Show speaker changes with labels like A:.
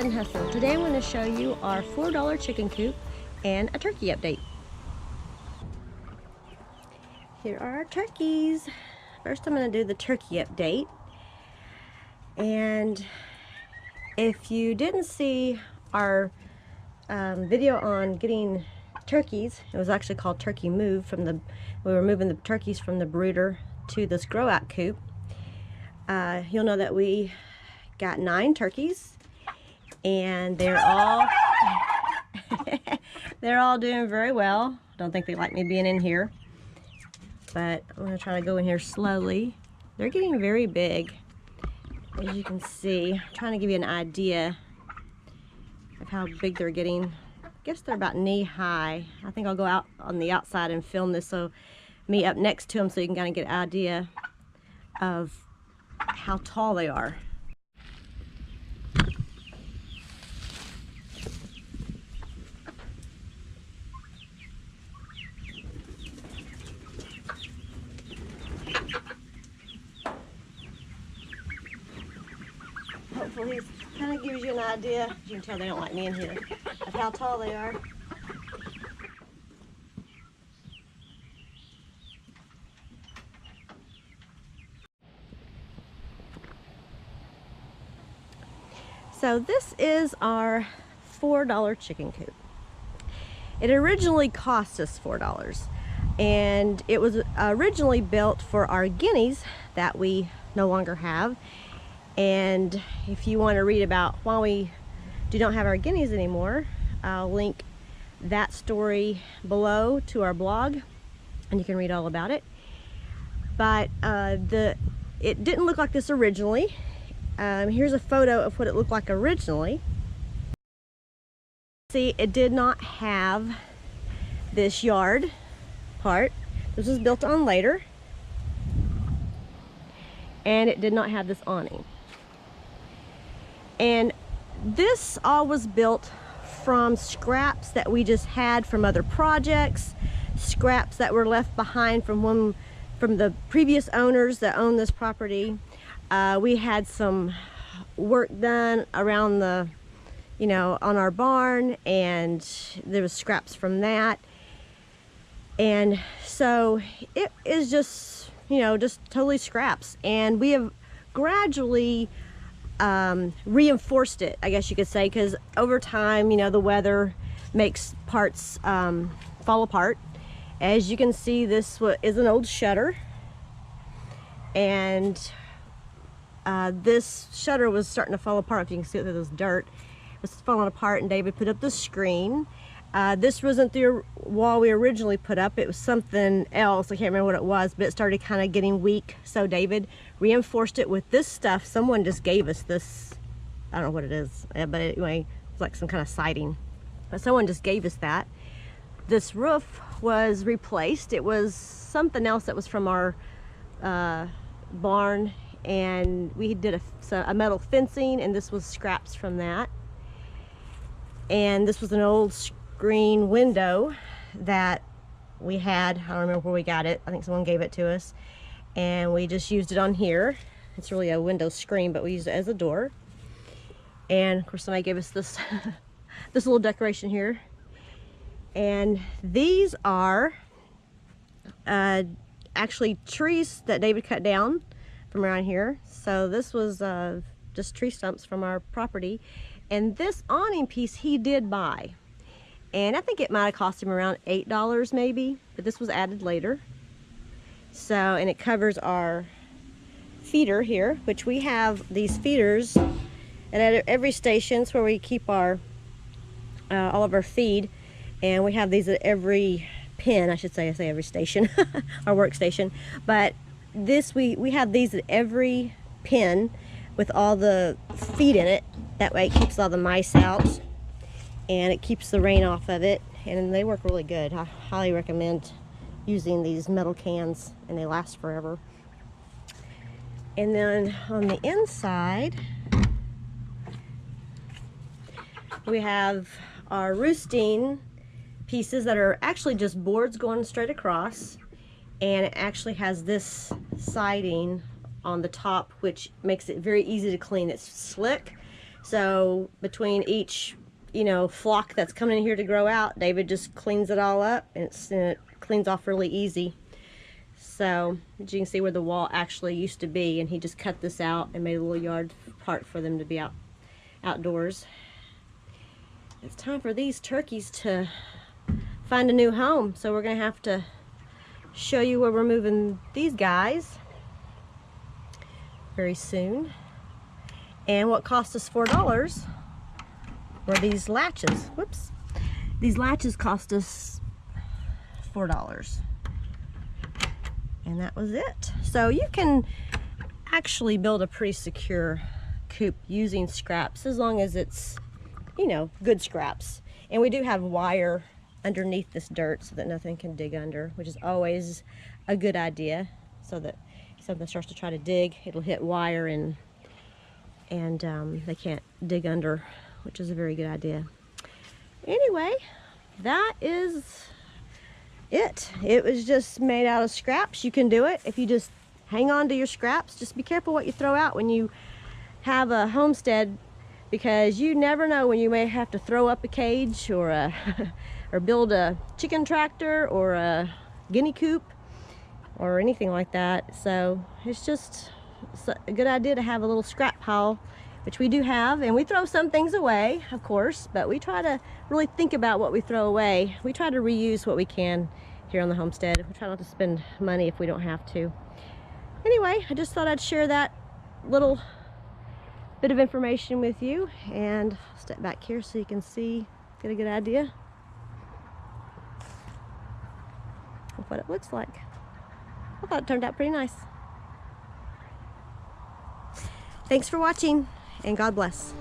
A: Homestead and Hustle. Today I'm going to show you our $4 chicken coop and a turkey update. Here are our turkeys. First I'm going to do the turkey update. And if you didn't see our video on getting turkeys, it was actually called Turkey Move. We were moving the turkeys from the brooder to this grow out coop. You'll know that we got 9 turkeys, and they're all they're all doing very well. I don't think they like me being in here, but I'm going to try to go in here slowly. They're getting very big, as you can see. I'm trying to give you an idea of how big they're getting. I guess they're about knee high. I think I'll go out on the outside and film this, so me up next to them, so you can kind of get an idea of how tall they are. Hopefully this kind of gives you an idea. You can tell they don't like me in here, of how tall they are. So this is our $4 chicken coop. It originally cost us $4, and it was originally built for our guineas that we no longer have. And if you want to read about why we do not have our guineas anymore, I'll link that story below to our blog, and you can read all about it. But it didn't look like this originally. Here's a photo of what it looked like originally. See, it did not have this yard part. This was built on later. And it did not have this awning. And this all was built from scraps that we just had from other projects, scraps that were left behind from the previous owners that owned this property. We had some work done around on our barn, and there was scraps from that. And so it is just, just totally scraps. And we have gradually reinforced it, I guess you could say, because over time, the weather makes parts fall apart. As you can see, this is an old shutter, and this shutter was starting to fall apart. If you can see it through this dirt, it was falling apart, and David put up the screen. This wasn't the wall we originally put up. It was something else. I can't remember what it was, but it started kind of getting weak, so David reinforced it with this stuff. Someone just gave us this. I don't know what it is, but anyway, it's like some kind of siding, but someone just gave us that. This roof was replaced. It was something else that was from our barn, and we did a metal fencing, and this was scraps from that. And this was an old screen window that we had. I don't remember where we got it. I think someone gave it to us, and we just used it on here. It's really a window screen, but we used it as a door. And of course somebody gave us this this little decoration here. And these are actually trees that David cut down from around here. So this was just tree stumps from our property. And this awning piece he did buy, and I think it might have cost him around $8 maybe, but this was added later. So, and it covers our feeder here, which we have these feeders at every station. It's where we keep our all of our feed, and we have these at every pen, I should say. I say every station, our workstation. But this, we have these at every pen with all the feed in it. That way it keeps all the mice out, and it keeps the rain off of it, and they work really good. I highly recommend using these metal cans, and they last forever. And then on the inside, we have our roosting pieces that are actually just boards going straight across, and it actually has this siding on the top, which makes it very easy to clean. It's slick, So between each, you know, flock that's coming in here to grow out, David just cleans it all up, and it cleans off really easy. So as you can see where the wall actually used to be, and he just cut this out and made a little yard part for them to be outdoors. It's time for these turkeys to find a new home, so we're gonna have to show you where we're moving these guys very soon. And what cost us $4 were these latches. Whoops. These latches cost us $4. And that was it. So you can actually build a pretty secure coop using scraps, as long as it's, you know, good scraps. And we do have wire underneath this dirt so that nothing can dig under, which is always a good idea, so that if something starts to try to dig, it'll hit wire and they can't dig under, which is a very good idea. Anyway, that is it. It was just made out of scraps. You can do it if you just hang on to your scraps. Just be careful what you throw out when you have a homestead, because you never know when you may have to throw up a cage or or build a chicken tractor or a guinea coop or anything like that. So it's just a good idea to have a little scrap pile, which we do have, and we throw some things away, of course, but we try to really think about what we throw away. We try to reuse what we can here on the homestead. We try not to spend money if we don't have to. Anyway, I just thought I'd share that little bit of information with you, and I'll step back here so you can see, get a good idea of what it looks like. I thought it turned out pretty nice. Thanks for watching, and God bless.